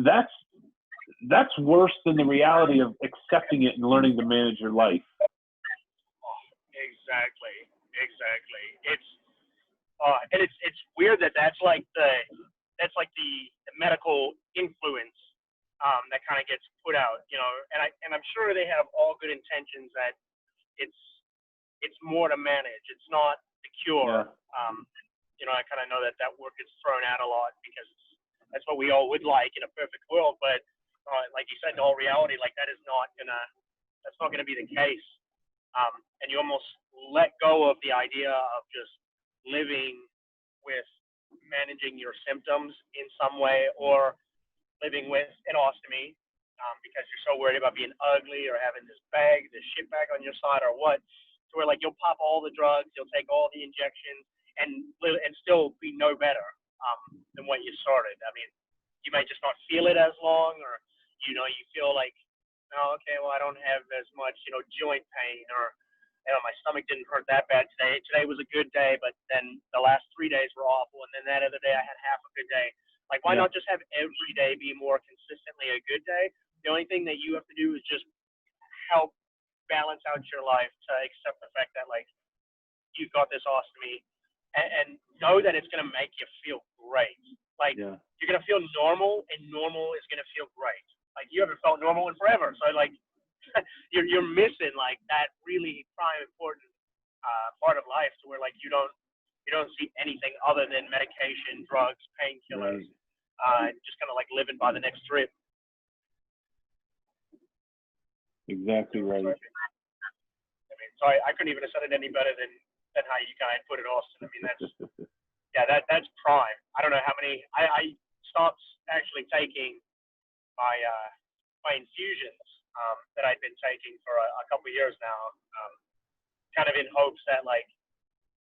That's worse than the reality of accepting it and learning to manage your life. Exactly. It's weird that's like the medical influence that kind of gets put out, you know. And I'm sure they have all good intentions that it's more to manage. It's not the cure. Yeah. You know, I kind of know that word gets thrown out a lot because that's what we all would like in a perfect world. But like you said, in all reality, like that's not gonna be the case. And you almost let go of the idea of just living with managing your symptoms in some way, or living with an ostomy, because you're so worried about being ugly or having this bag, this shit bag on your side or what, to where like you'll pop all the drugs, you'll take all the injections, and still be no better than what you started. I mean, you might just not feel it as long, or you feel like, oh, okay, well, I don't have as much joint pain, or my stomach didn't hurt that bad today. Today was a good day, but then the last 3 days were awful, and then that other day I had half a good day. Like, why not just have every day be more consistently a good day? The only thing that you have to do is just help balance out your life to accept the fact that, like, you've got this ostomy, and know that it's going to make you feel great. Like, you're going to feel normal, and normal is going to feel great. Like, you haven't felt normal in forever. So, like, you're missing, like, that really prime important part of life, to where, like, you don't see anything other than medication, drugs, painkillers, just kind of like living by the next drip. Exactly right. I mean, so I couldn't even have said it any better than how you kind of put it, Austin. I mean, that's prime. I don't know how many. I stopped actually taking my infusions that I'd been taking for a couple of years now, kind of in hopes that, like,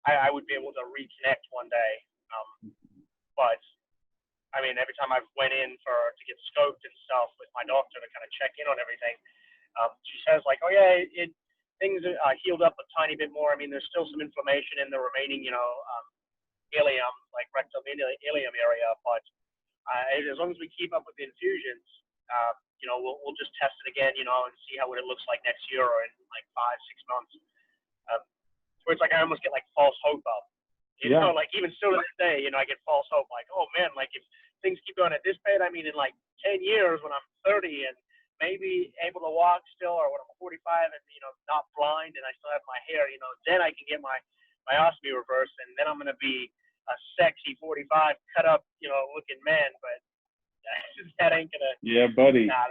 I would be able to reconnect one day. But I mean, every time I've went in to get scoped and stuff with my doctor to kind of check in on everything, she says, like, oh yeah, things healed up a tiny bit more. I mean, there's still some inflammation in the remaining, ileum, like rectum ileum area, but as long as we keep up with the infusions, we'll just test it again, and see what it looks like next year or in like 5-6 months. Where it's like I almost get like false hope up. You know, like even still to this day, I get false hope. Like, oh man, like if things keep going at this pace, I mean, in like 10 years when I'm 30 and maybe able to walk still, or when I'm 45 and not blind and I still have my hair, then I can get my ostomy reversed, and then I'm gonna be a sexy 45 cut up, looking man. But that ain't gonna. Yeah, buddy. Nah,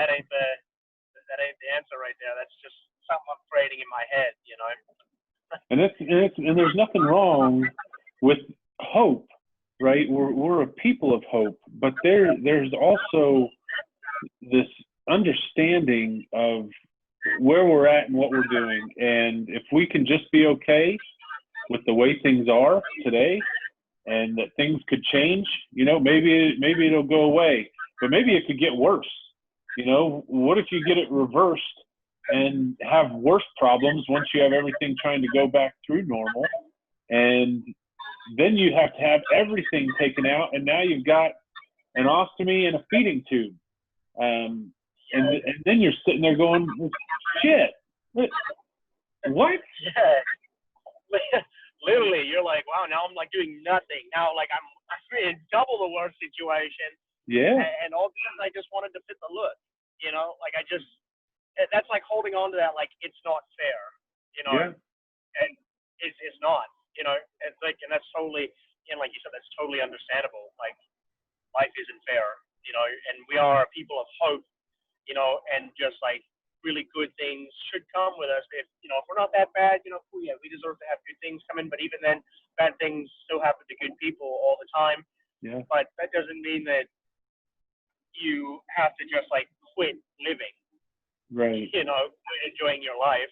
that ain't the answer right there. That's just something I'm creating in my head, And there's nothing wrong with hope, right? We're a people of hope, but there's also this understanding of where we're at and what we're doing, and if we can just be okay with the way things are today, and that things could change, maybe it'll go away, but maybe it could get worse. What if you get it reversed and have worse problems once you have everything trying to go back through normal, and then you have to have everything taken out, and now you've got an ostomy and a feeding tube, and then you're sitting there going, shit, what? Yeah. Literally, you're like, wow, now I'm like doing nothing. Now, like, I'm in double the worst situation. Yeah. And all of a sudden I just wanted to fit the look, like that's like holding on to that, like, it's not fair, Yeah. and it's not, it's like, and that's totally, and like you said, that's totally understandable. Like, life isn't fair, and we are people of hope, and just like really good things should come with us. If we're not that bad, cool, yeah, we deserve to have good things come in, but even then, bad things still happen to good people all the time. Yeah. But that doesn't mean that you have to just like quit living. Right. Enjoying your life.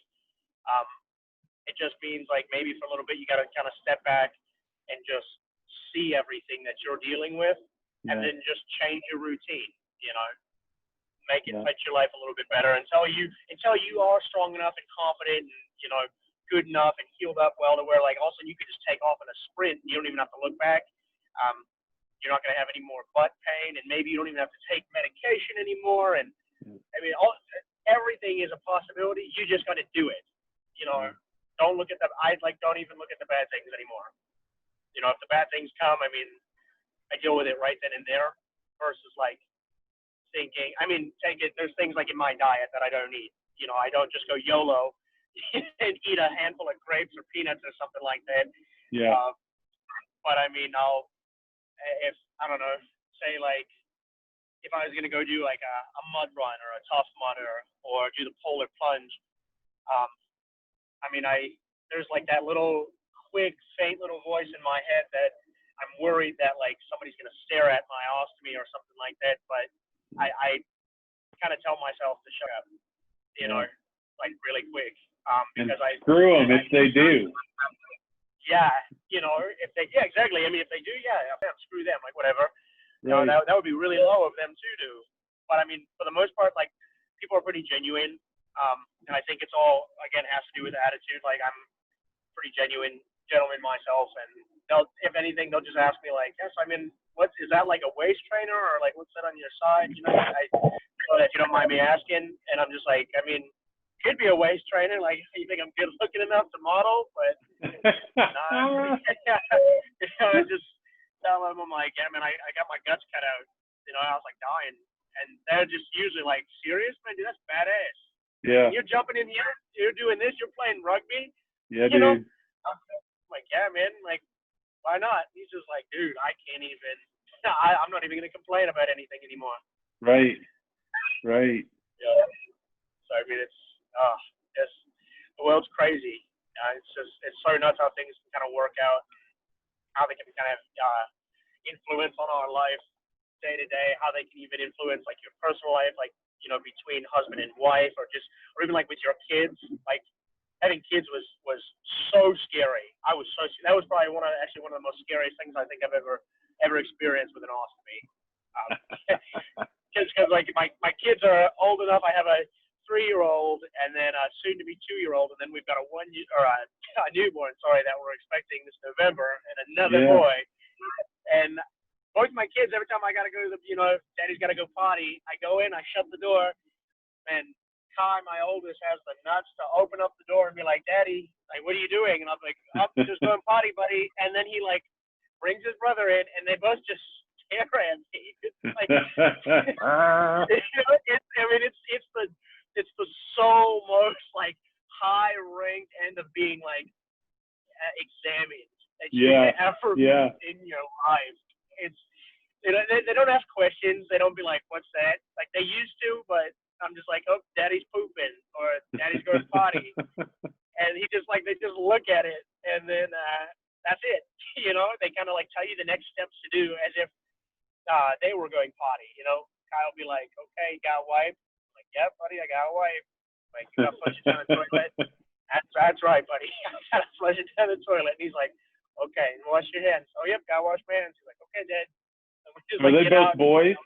It just means like maybe for a little bit you got to kind of step back and just see everything that you're dealing with, and then just change your routine. Make it fit your life a little bit better until you are strong enough and confident and good enough and healed up well to where, like, also you could just take off in a sprint and you don't even have to look back. You're not going to have any more butt pain, and maybe you don't even have to take medication anymore. And I mean, everything is a possibility. You just got to do it. Don't look at don't even look at the bad things anymore. If the bad things come, I mean, I deal with it right then and there, versus like thinking, I mean, there's things like in my diet that I don't eat. I don't just go YOLO and eat a handful of grapes or peanuts or something like that. Yeah. But I mean, I don't know, say like, if I was going to go do like a mud run or a tough mudder or do the polar plunge, I mean, there's like that little quick, faint little voice in my head that I'm worried that like somebody's going to stare at my ostomy or something like that. But I screw them if they do. Yeah, you know, if they, yeah, exactly. I mean, if they do, yeah, screw them, like whatever. You know, Right. that would be really low of them to do. But I mean, for the most part, like people are pretty genuine, and I think it's all again has to do with attitude. Like I'm pretty genuine gentleman myself, and they'll, if anything, they'll just ask me like, yes, I mean, what is that like a waist trainer or like what's that on your side? You know, if you don't mind me asking, and I'm just like, I mean, could be a waist trainer. Like you think I'm good looking enough to model, but nah. You know, I just tell them I'm like, yeah, man, I got my guts cut out. You know, I was like dying, and they're just usually like, serious, man, dude, that's badass. Yeah. You're jumping in here, you're doing this, you're playing rugby. Yeah, you dude. know, I'm like, yeah, man, like, why not? He's just like, dude, I can't even. I'm not even gonna complain about anything anymore. Right. Right. Yeah. So I mean, it's the world's crazy. It's so nuts how things can kind of work out, how they can kind of influence on our life day to day, how they can even influence like your personal life, like you know, between husband and wife, or even like with your kids. Like having kids was so scary. That was probably one of the most scariest things I think I've ever experienced with an ostomy. Because like my kids are old enough. I have a 3-year-old and then a soon to be 2-year-old, and then we've got a newborn. Sorry, that we're expecting this November, and another boy. And both my kids, every time I gotta go to Daddy's gotta go potty, I go in, I shut the door, and Kai, my oldest, has the nuts to open up the door and be like, Daddy, like, what are you doing? And I'm like, I'm just going potty, buddy. And then he like brings his brother in, and they both just stare at me. It's like, it's the so most like high ranked end of being like examined that you can ever meet in your life. It's they don't ask questions. They don't be like, what's that? Like they used to, but I'm just like, oh, Daddy's pooping or Daddy's going potty, and they just look at it, and then that's it. You know, they kind of like tell you the next steps to do as if they were going potty. You know, Kyle will be like, okay, you got a wipe? I'm like, yeah, buddy, I got a wipe. Like, you got to flush it down the toilet. That's right, buddy. I got to flush it down the toilet. And he's like, okay, wash your hands. Oh, yep, got to wash my hands. He's like, okay, Dad. Are they both boys?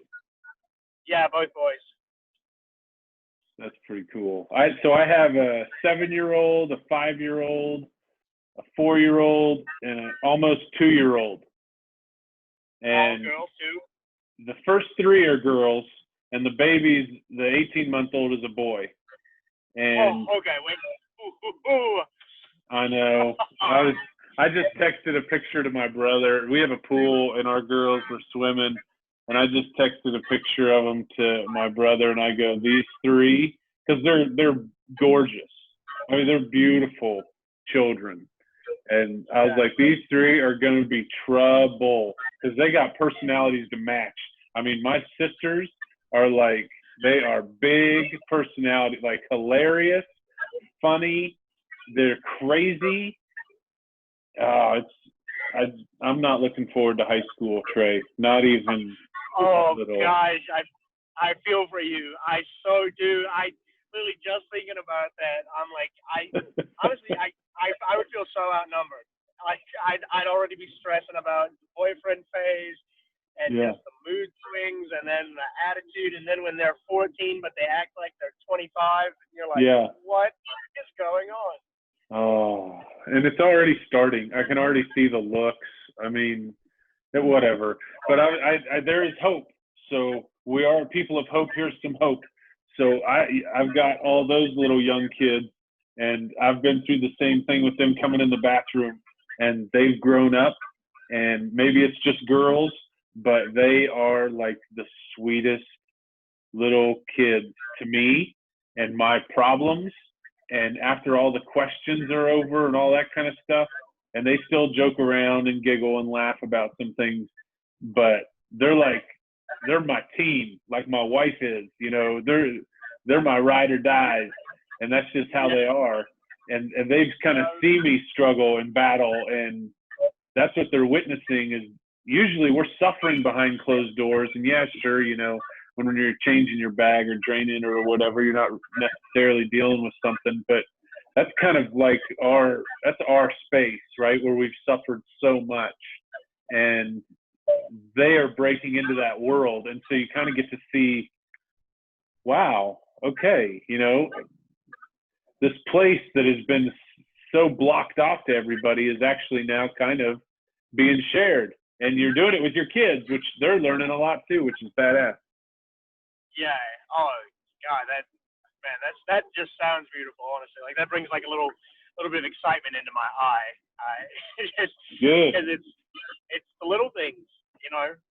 Yeah, both boys. That's pretty cool. So I have a 7-year-old, a 5-year-old, a 4-year-old, and an almost 2-year-old. And all girls too? The first 3 are girls, and the baby's the 18-month-old is a boy. And okay, wait. Ooh. I know. I just texted a picture to my brother. We have a pool, and our girls were swimming, and I just texted a picture of them to my brother, and I go, these 3, because they're gorgeous. I mean, they're beautiful children. And I was like, these 3 are going to be trouble because they got personalities to match. I mean, my sisters are like, they are big personality, like hilarious, funny. They're crazy. I'm not looking forward to high school, Trey. Not even. Oh gosh, I feel for you. I so do. I literally just thinking about that. I'm like, honestly, I would feel so outnumbered. Like I'd already be stressing about the boyfriend phase and just the mood swings and then the attitude, and then when they're 14 but they act like they're 25, and you're like, what is going on? Oh, and it's already starting. I can already see the looks. I mean, whatever. But there is hope. So we are people of hope. Here's some hope. So I've got all those little young kids, and I've been through the same thing with them coming in the bathroom, and they've grown up, and maybe it's just girls, but they are like the sweetest little kids to me and my problems. And after all the questions are over and all that kind of stuff, and they still joke around and giggle and laugh about some things, but they're my team, like my wife is, you know, they're my ride or dies, and that's just how they are. And they kind of see me struggle and battle, and that's what they're witnessing is usually we're suffering behind closed doors. And yeah, sure, you know, when you're changing your bag or draining or whatever, you're not necessarily dealing with something, but that's kind of like that's our space, right? Where we've suffered so much, and they are breaking into that world. And so you kind of get to see, wow, okay, this place that has been so blocked off to everybody is actually now kind of being shared. And you're doing it with your kids, which they're learning a lot too, which is badass. Yeah. Oh God, that just sounds beautiful. Honestly, like that brings like a little bit of excitement into my eye. Good. Because it's the little things,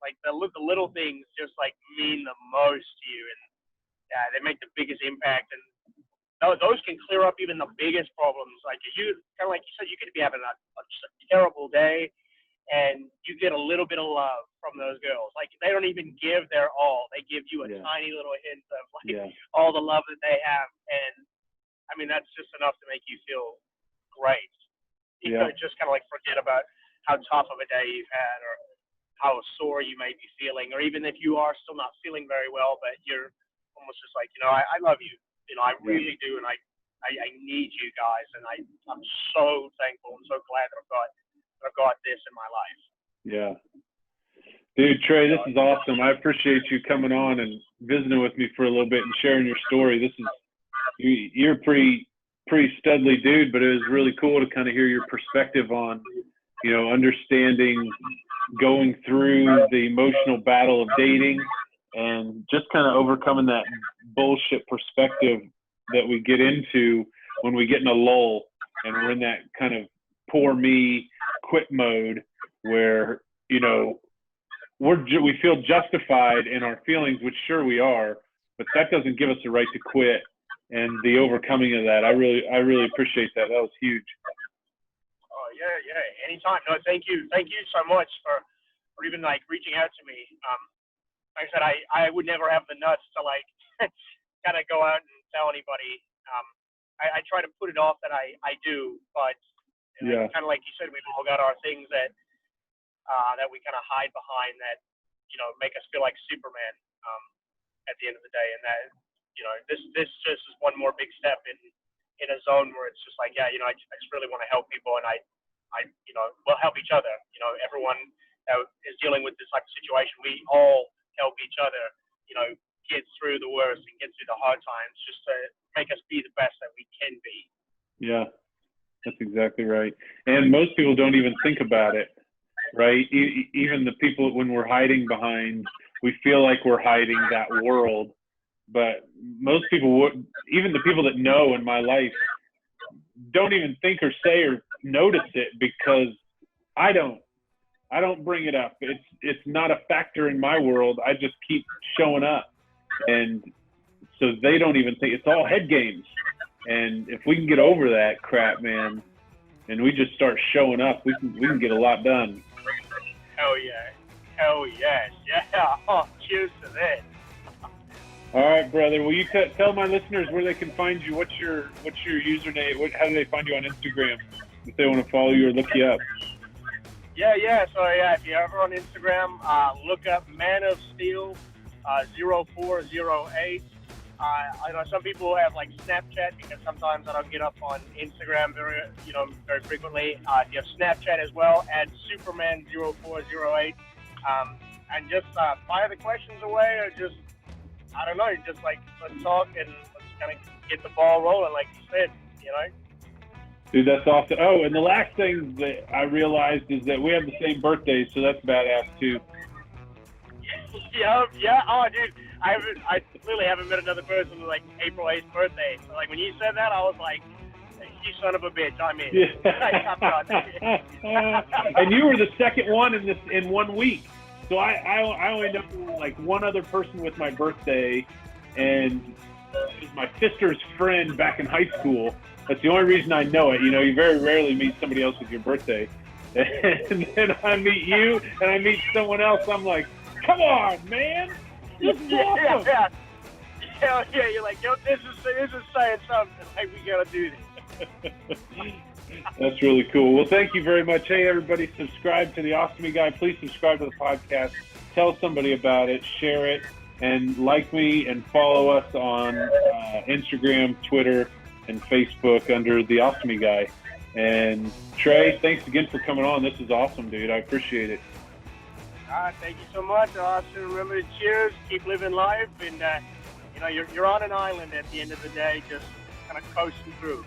like the little things just like mean the most to you, and they make the biggest impact. And those can clear up even the biggest problems. Like you, kind of like you said, you could be having a terrible day, and you get a little bit of love from those girls. Like they don't even give their all; they give you a tiny little hint of like all the love that they have. And I mean, that's just enough to make you feel great. You know, just kind of like forget about how tough of a day you've had, or how sore you may be feeling, or even if you are still not feeling very well, but you're almost just like, I love you. I really do, and I need you guys, and I'm so thankful and so glad that I've got this in my life. Yeah. Dude, Trey, this is awesome. I appreciate you coming on and visiting with me for a little bit and sharing your story. You're a pretty studly dude, but it was really cool to kind of hear your perspective on, understanding, going through the emotional battle of dating, and just kind of overcoming that bullshit perspective that we get into when we get in a lull and we're in that kind of poor me quit mode where, we feel justified in our feelings, which sure we are, but that doesn't give us the right to quit. And the overcoming of that, I really appreciate that. That was huge. Oh yeah, anytime. No, thank you so much for even like reaching out to me. Like I said, I would never have the nuts to like kind of go out and tell anybody. I try to put it off that I do, but kind of like you said, we've all got our things that we kind of hide behind that make us feel like Superman at the end of the day, and that this just is one more big step in a zone where it's just like I just really want to help people, and I we'll help each other. Everyone that is dealing with this type of situation, we all help each other, get through the worst and get through the hard times, just to make us be the best that we can be. Yeah, that's exactly right. And most people don't even think about it, right? Even the people, when we're hiding behind, we feel like we're hiding that world. But most people even the people that know in my life, don't even think or say or notice it, because I don't bring it up. It's not a factor in my world. I just keep showing up. And so they don't even think. It's all head games. And if we can get over that crap, man, and we just start showing up, we can get a lot done. Hell yeah. Hell yes. Yeah. Oh, cheers to that. All right, brother. Will you tell my listeners where they can find you? What's your username? How do they find you on Instagram if they want to follow you or look you up? Yeah. So if you're ever on Instagram, look up Man of Steel 0408. I know some people have like Snapchat, because sometimes I don't get up on Instagram very frequently. If you have Snapchat as well, add Superman 0408, and just fire the questions away, or just I don't know, just like let's talk and let's kind of get the ball rolling, like you said, Dude, that's awesome. Oh, and the last thing that I realized is that we have the same birthdays, so that's badass too. Yeah. Oh, dude, I clearly haven't met another person with like April 8th birthday. So like when you said that, I was like, you son of a bitch, I'm in. Yeah. And you were the second one in 1 week. So I only know like one other person with my birthday, and it was my sister's friend back in high school. That's the only reason I know it. You very rarely meet somebody else with your birthday. And then I meet you, and I meet someone else. I'm like, come on, man. This is awesome. Yeah. You're like, this is saying something. Like, we got to do this. That's really cool. Well, thank you very much. Hey, everybody, subscribe to the Ostomy Guy. Please subscribe to the podcast. Tell somebody about it. Share it. And like me and follow us on Instagram, Twitter, and Facebook under the Ostomy Guy. And Trey, thanks again for coming on. This is awesome, dude. I appreciate it. Thank you so much, Austin. Remember to cheers, keep living life, and you're on an island at the end of the day, just kind of coasting through.